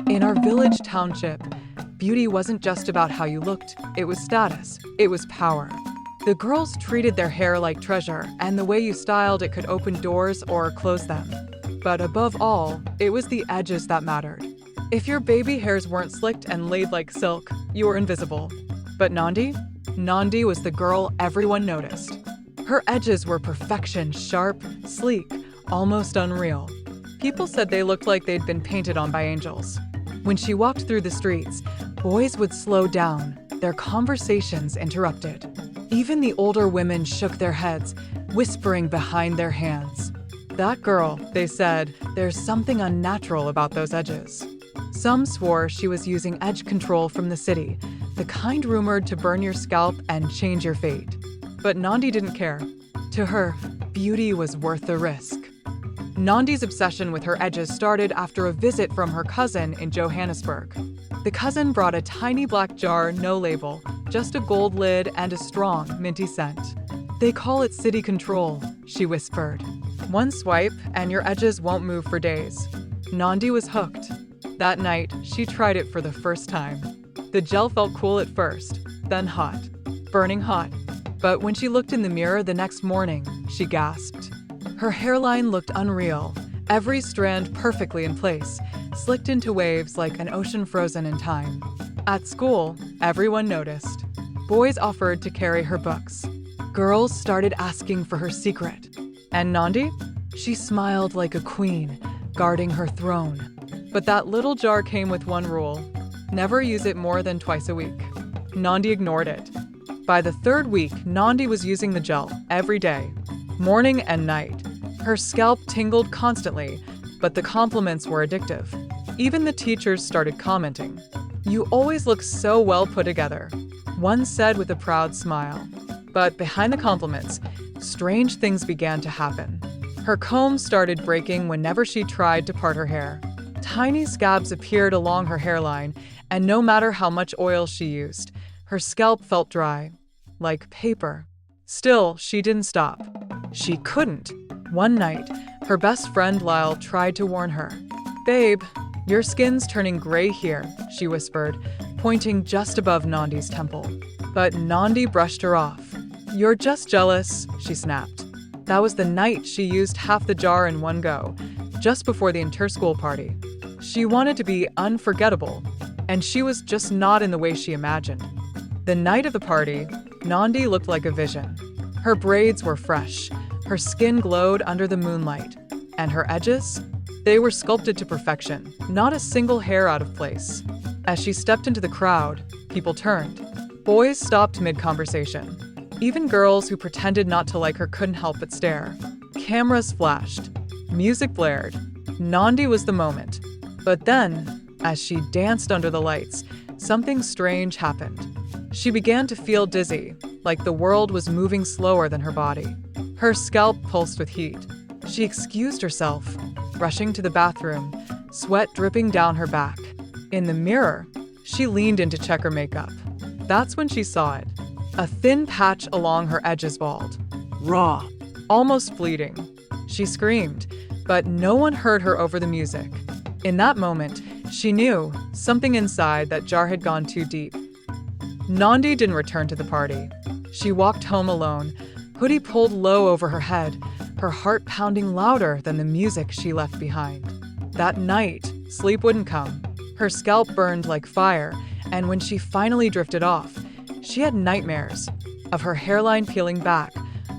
In our village township, beauty wasn't just about how you looked, it was status, it was power. The girls treated their hair like treasure, and the way you styled it could open doors or close them. But above all, it was the edges that mattered. If your baby hairs weren't slicked and laid like silk, you were invisible. But Nandi? Nandi was the girl everyone noticed. Her edges were perfection, sharp, sleek, almost unreal. People said they looked like they'd been painted on by angels. When she walked through the streets, boys would slow down, their conversations interrupted. Even the older women shook their heads, whispering behind their hands. That girl, they said, there's something unnatural about those edges. Some swore she was using edge control from the city, the kind rumored to burn your scalp and change your fate. But Nandi didn't care. To her, beauty was worth the risk. Nandi's obsession with her edges started after a visit from her cousin in Johannesburg. The cousin brought a tiny black jar, no label, just a gold lid and a strong, minty scent. "They call it city control," she whispered. "One swipe and your edges won't move for days." Nandi was hooked. That night, she tried it for the first time. The gel felt cool at first, then hot, burning hot. But when she looked in the mirror the next morning, she gasped. Her hairline looked unreal, every strand perfectly in place, slicked into waves like an ocean frozen in time. At school, everyone noticed. Boys offered to carry her books. Girls started asking for her secret. And Nandi? She smiled like a queen, guarding her throne. But that little jar came with one rule: never use it more than twice a week. Nandi ignored it. By the third week, Nandi was using the gel every day, morning and night. Her scalp tingled constantly, but the compliments were addictive. Even the teachers started commenting. "You always look so well put together," one said with a proud smile. But behind the compliments, strange things began to happen. Her comb started breaking whenever she tried to part her hair. Tiny scabs appeared along her hairline, and no matter how much oil she used, her scalp felt dry, like paper. Still, she didn't stop. She couldn't. One night, her best friend Lyle tried to warn her. "Babe, your skin's turning gray here," she whispered, pointing just above Nandi's temple. But Nandi brushed her off. "You're just jealous," she snapped. That was the night she used half the jar in one go, just before the interschool party. She wanted to be unforgettable, and she was just not in the way she imagined. The night of the party, Nandi looked like a vision. Her braids were fresh, her skin glowed under the moonlight, and her edges? They were sculpted to perfection, not a single hair out of place. As she stepped into the crowd, people turned. Boys stopped mid-conversation. Even girls who pretended not to like her couldn't help but stare. Cameras flashed. Music blared. Nandi was the moment. But then, as she danced under the lights, something strange happened. She began to feel dizzy, like the world was moving slower than her body. Her scalp pulsed with heat. She excused herself, rushing to the bathroom, sweat dripping down her back. In the mirror, she leaned in to check her makeup. That's when she saw it. A thin patch along her edges bald. Raw. Almost bleeding. She screamed, but no one heard her over the music. In that moment, she knew something inside that jar had gone too deep. Nandi didn't return to the party. She walked home alone, hoodie pulled low over her head, her heart pounding louder than the music she left behind. That night, sleep wouldn't come. Her scalp burned like fire, and when she finally drifted off, she had nightmares of her hairline peeling back,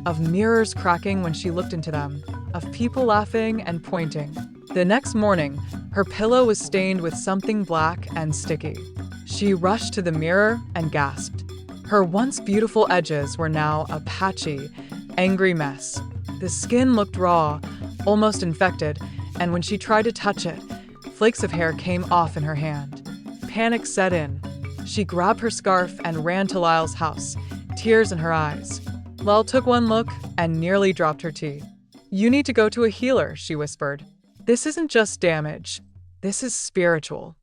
of mirrors cracking when she looked into them, of people laughing and pointing. The next morning, her pillow was stained with something black and sticky. She rushed to the mirror and gasped. Her once beautiful edges were now a patchy, angry mess. The skin looked raw, almost infected, and when she tried to touch it, flakes of hair came off in her hand. Panic set in. She grabbed her scarf and ran to Lyle's house, tears in her eyes. Lyle took one look and nearly dropped her tea. "You need to go to a healer," she whispered. "This isn't just damage. This is spiritual."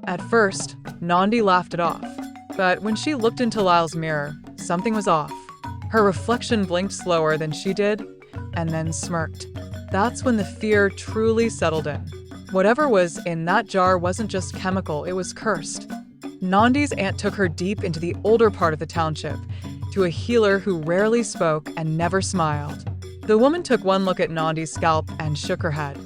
At first, Nandi laughed it off. But when she looked into Lyle's mirror, something was off. Her reflection blinked slower than she did, and then smirked. That's when the fear truly settled in. Whatever was in that jar wasn't just chemical, it was cursed. Nandi's aunt took her deep into the older part of the township, to a healer who rarely spoke and never smiled. The woman took one look at Nandi's scalp and shook her head.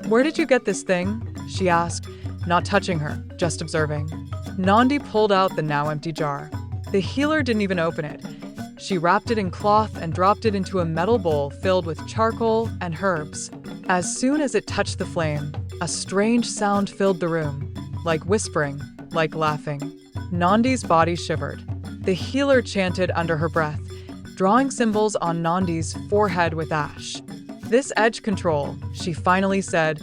"Where did you get this thing?" she asked, not touching her, just observing. Nandi pulled out the now empty jar. The healer didn't even open it. She wrapped it in cloth and dropped it into a metal bowl filled with charcoal and herbs. As soon as it touched the flame, a strange sound filled the room, like whispering, like laughing. Nandi's body shivered. The healer chanted under her breath, drawing symbols on Nandi's forehead with ash. "This edge control," she finally said,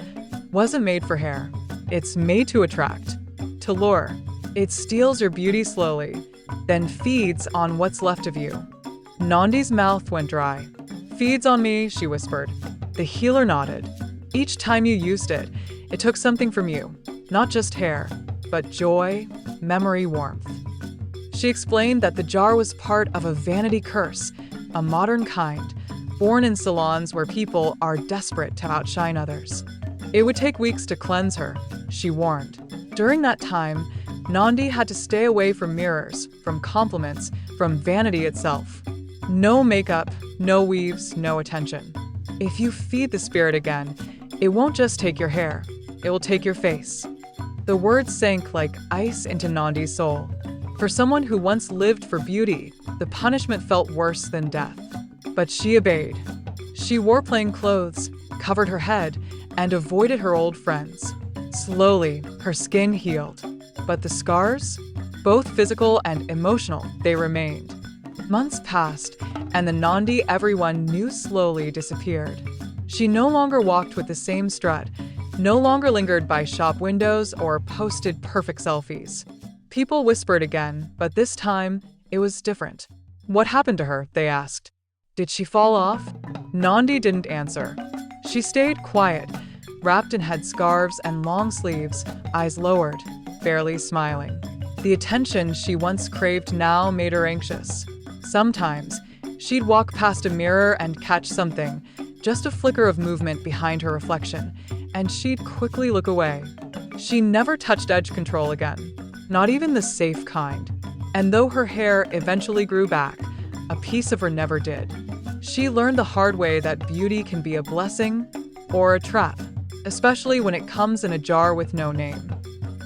"wasn't made for hair. It's made to attract, to lure. It steals your beauty slowly, then feeds on what's left of you." Nandi's mouth went dry. "Feeds on me," she whispered. The healer nodded. "Each time you used it, it took something from you, not just hair, but joy, memory, warmth." She explained that the jar was part of a vanity curse, a modern kind, born in salons where people are desperate to outshine others. It would take weeks to cleanse her, she warned. During that time, Nandi had to stay away from mirrors, from compliments, from vanity itself. No makeup, no weaves, no attention. If you feed the spirit again, it won't just take your hair, it will take your face. The words sank like ice into Nandi's soul. For someone who once lived for beauty, the punishment felt worse than death. But she obeyed. She wore plain clothes, covered her head, and avoided her old friends. Slowly, her skin healed. But the scars? Both physical and emotional, they remained. Months passed, and the Nandi everyone knew slowly disappeared. She no longer walked with the same strut, no longer lingered by shop windows or posted perfect selfies. People whispered again, but this time, it was different. "What happened to her?" they asked. "Did she fall off?" Nandi didn't answer. She stayed quiet, wrapped in headscarves and long sleeves, eyes lowered, barely smiling. The attention she once craved now made her anxious. Sometimes, she'd walk past a mirror and catch something, just a flicker of movement behind her reflection, and she'd quickly look away. She never touched edge control again, not even the safe kind. And though her hair eventually grew back, a piece of her never did. She learned the hard way that beauty can be a blessing or a trap, especially when it comes in a jar with no name.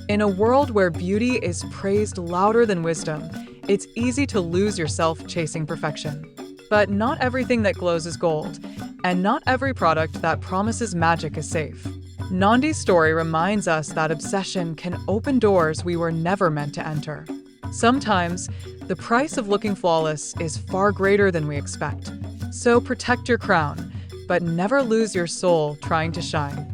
In a world where beauty is praised louder than wisdom, it's easy to lose yourself chasing perfection. But not everything that glows is gold, and not every product that promises magic is safe. Nandi's story reminds us that obsession can open doors we were never meant to enter. Sometimes, the price of looking flawless is far greater than we expect. So protect your crown, but never lose your soul trying to shine.